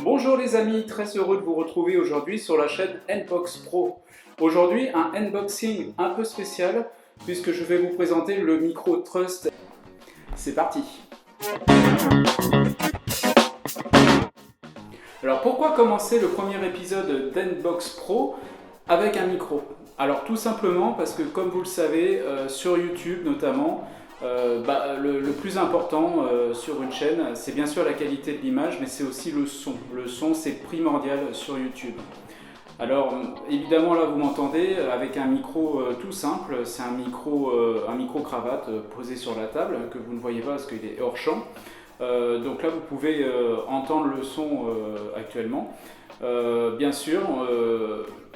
Bonjour les amis, très heureux de vous retrouver aujourd'hui sur la chaîne Nbox Pro. Aujourd'hui un unboxing un peu spécial puisque je vais vous présenter le micro Trust. C'est parti. Alors pourquoi commencer le premier épisode d'Nbox Pro avec un micro? Alors tout simplement parce que comme vous le savez, sur YouTube notamment, le plus important sur une chaîne, c'est bien sûr la qualité de l'image, mais c'est aussi le son. Le son, c'est primordial sur YouTube. Alors évidemment là vous m'entendez avec un micro tout simple, c'est un micro cravate posé sur la table que vous ne voyez pas parce qu'il est hors champ. Donc là vous pouvez entendre le son actuellement. Bien sûr,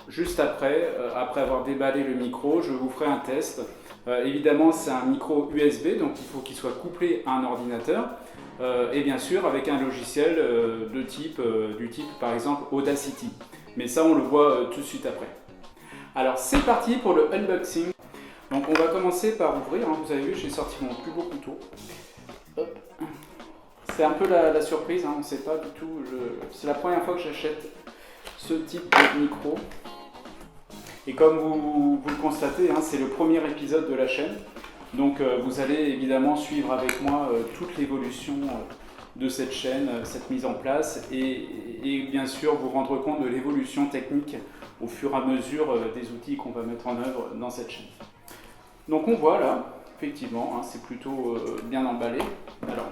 juste après avoir déballé le micro, je vous ferai un test. Évidemment c'est un micro USB, donc il faut qu'il soit couplé à un ordinateur. Et bien sûr avec un logiciel du type par exemple Audacity. Mais ça on le voit tout de suite après. Alors c'est parti pour le unboxing. Donc on va commencer par ouvrir, hein. Vous avez vu j'ai sorti mon plus beau couteau. Hop. C'est un peu la surprise, hein. On ne sait pas du tout, c'est la première fois que j'achète ce type de micro. Et comme vous le constatez, hein, c'est le premier épisode de la chaîne. Donc vous allez évidemment suivre avec moi toute l'évolution de cette chaîne, cette mise en place et bien sûr vous rendre compte de l'évolution technique au fur et à mesure des outils qu'on va mettre en œuvre dans cette chaîne. Donc on voit là, effectivement, hein, c'est plutôt bien emballé. Alors,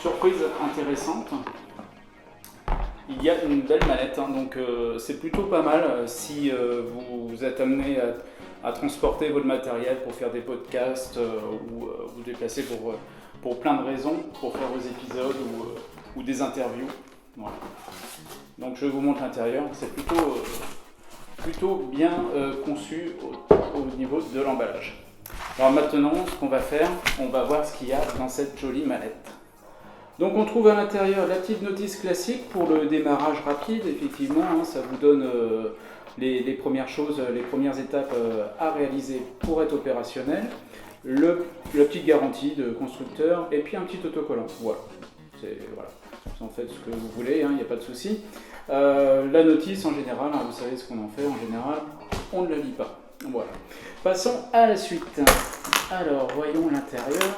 surprise intéressante, il y a une belle manette, hein, donc c'est plutôt pas mal si vous êtes amené à transporter votre matériel pour faire des podcasts ou vous déplacer pour plein de raisons, pour faire vos épisodes ou des interviews. Voilà. Donc je vous montre l'intérieur, c'est plutôt bien conçu au niveau de l'emballage. Alors maintenant, ce qu'on va faire, on va voir ce qu'il y a dans cette jolie mallette. Donc on trouve à l'intérieur la petite notice classique pour le démarrage rapide, effectivement, hein, ça vous donne les premières choses, les premières étapes à réaliser pour être opérationnel. La petite garantie de constructeur et puis un petit autocollant. Voilà, vous en faites ce que vous voulez, il n'y a pas de souci. La notice en général, hein, vous savez ce qu'on en fait en général, on ne la lit pas. Voilà. Passons à la suite. Alors voyons l'intérieur.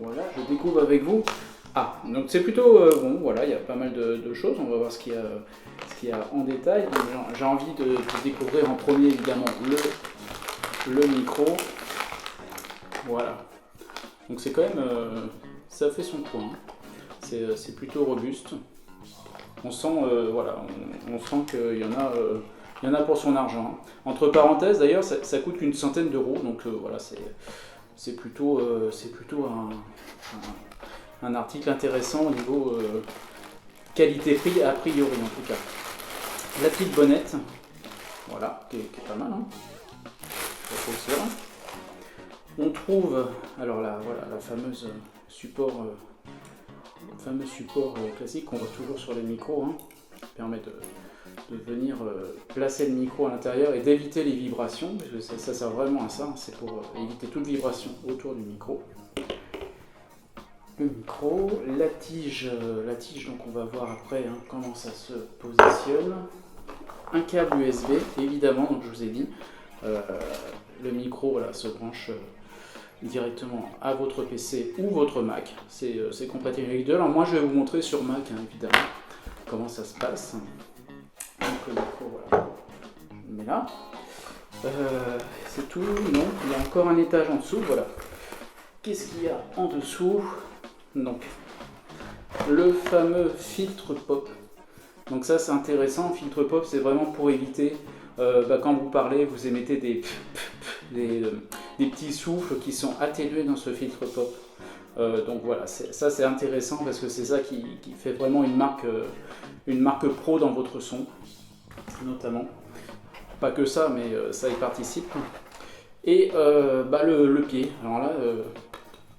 Voilà, je découvre avec vous. Ah, donc c'est plutôt bon, voilà, il y a pas mal de choses, on va voir ce qu'il y a en détail. J'ai envie de découvrir en premier évidemment le micro. Voilà. Donc c'est quand même, ça fait son point. C'est plutôt robuste. On sent, on sent qu'il y en a pour son argent. Entre parenthèses, d'ailleurs, ça coûte qu'une centaine d'euros, donc voilà, c'est plutôt un article intéressant au niveau qualité-prix a priori en tout cas. La petite bonnette, voilà, qui est pas mal, hein. On trouve alors là, voilà, la fameuse support classique qu'on voit toujours sur les micros, hein, qui permet de venir placer le micro à l'intérieur et d'éviter les vibrations, parce que ça sert vraiment à ça, hein, c'est pour éviter toute vibration autour du micro. Le micro, la tige, donc on va voir après hein, comment ça se positionne. Un câble USB, évidemment, donc je vous ai dit, le micro voilà, se branche directement à votre PC ou votre Mac, c'est compatible avec les deux. Alors moi je vais vous montrer sur Mac hein, évidemment comment ça se passe. Donc le micro, voilà, je le mets là. C'est tout, non, il y a encore un étage en dessous, voilà. Qu'est-ce qu'il y a en dessous? Donc, le fameux filtre pop. Donc ça c'est intéressant, filtre pop c'est vraiment pour éviter, quand vous parlez, vous émettez des petits souffles qui sont atténués dans ce filtre pop. Donc voilà, ça c'est intéressant parce que c'est ça qui fait vraiment une marque pro dans votre son, notamment. Pas que ça, mais ça y participe. Et le pied, alors là,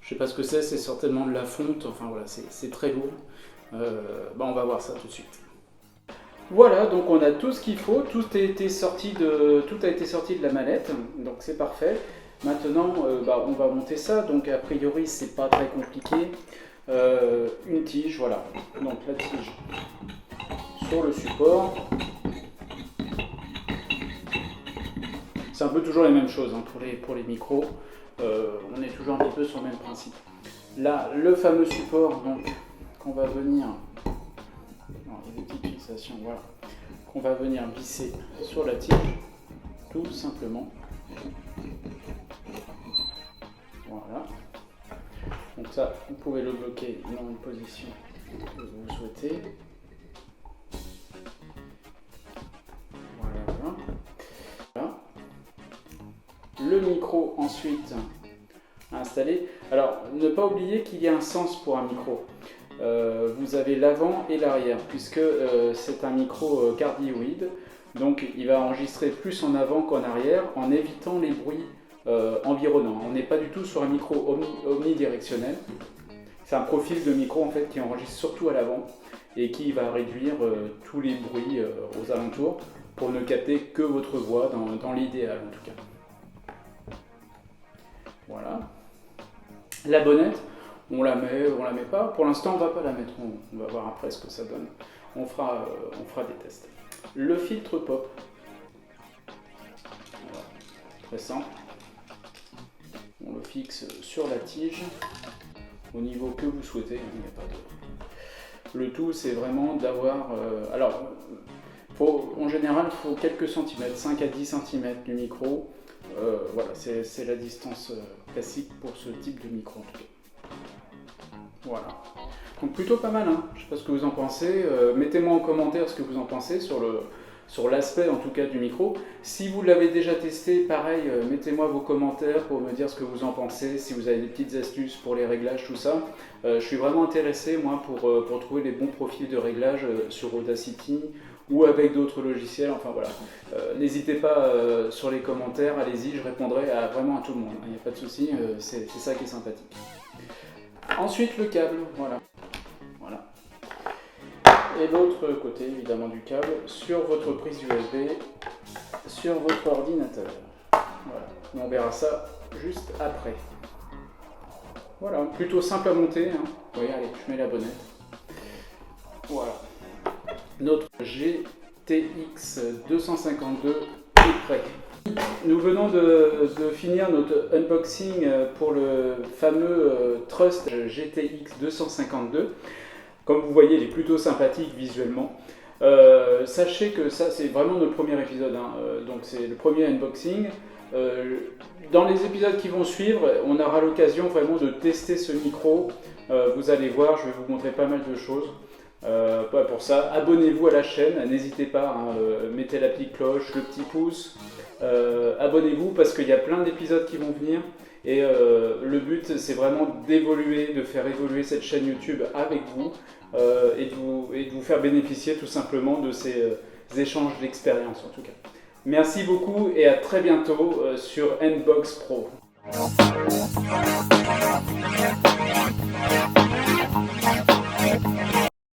je sais pas ce que c'est certainement de la fonte, enfin voilà, c'est très lourd. On va voir ça tout de suite. Voilà, donc on a tout ce qu'il faut, tout a été sorti de la mallette, donc c'est parfait. Maintenant, on va monter ça, donc a priori c'est pas très compliqué. une tige, voilà. Donc la tige sur le support. C'est un peu toujours les mêmes choses hein, pour les micros. On est toujours un petit peu sur le même principe. Là, le fameux support donc qu'on va venir, alors, il y a des petites fixations, voilà, qu'on va venir visser sur la tige, tout simplement. Voilà. Donc ça, vous pouvez le bloquer dans une position que vous souhaitez. Voilà. Voilà. Le micro ensuite installé. Alors, ne pas oublier qu'il y a un sens pour un micro. Vous avez l'avant et l'arrière, puisque c'est un micro cardioïde, donc il va enregistrer plus en avant qu'en arrière, en évitant les bruits environnants. On n'est pas du tout sur un micro omnidirectionnel. C'est un profil de micro en fait qui enregistre surtout à l'avant et qui va réduire tous les bruits aux alentours pour ne capter que votre voix dans l'idéal en tout cas. Voilà. La bonnette, on la met pas. Pour l'instant, on va pas la mettre. On va voir après ce que ça donne. On fera des tests. Le filtre pop. Voilà. Très simple. On le fixe sur la tige au niveau que vous souhaitez. Il n'y a pas de... Le tout, c'est vraiment d'avoir... en général, il faut quelques centimètres, 5 à 10 cm du micro. Voilà, c'est la distance classique pour ce type de micro en tout cas. Voilà. Donc plutôt pas mal, hein. Je ne sais pas ce que vous en pensez. Mettez-moi en commentaire ce que vous en pensez sur l'aspect en tout cas du micro. Si vous l'avez déjà testé, pareil, mettez-moi vos commentaires pour me dire ce que vous en pensez, si vous avez des petites astuces pour les réglages, tout ça. Je suis vraiment intéressé moi pour trouver les bons profils de réglage sur Audacity ou avec d'autres logiciels, enfin voilà. N'hésitez pas sur les commentaires, allez-y, je répondrai vraiment à tout le monde, il n'y a pas de souci, c'est ça qui est sympathique. Ensuite le câble, voilà. Et l'autre côté évidemment du câble, sur votre prise USB, sur votre ordinateur. Voilà, on verra ça juste après. Voilà, plutôt simple à monter, hein. Oui, allez, je mets la bonnette. Voilà. Notre GTX 252 est prêt. Nous venons de finir notre unboxing pour le fameux Trust GTX 252. Comme vous voyez, il est plutôt sympathique visuellement. Sachez que ça, c'est vraiment notre premier épisode, hein. Donc c'est le premier unboxing. Dans les épisodes qui vont suivre, on aura l'occasion vraiment de tester ce micro. Vous allez voir, je vais vous montrer pas mal de choses. Pour ça, abonnez-vous à la chaîne, n'hésitez pas, hein, mettez la petite cloche, le petit pouce, abonnez-vous parce qu'il y a plein d'épisodes qui vont venir et le but c'est vraiment d'évoluer, de faire évoluer cette chaîne YouTube avec vous et de vous faire bénéficier tout simplement de ces échanges d'expérience en tout cas. Merci beaucoup et à très bientôt sur Nbox Pro.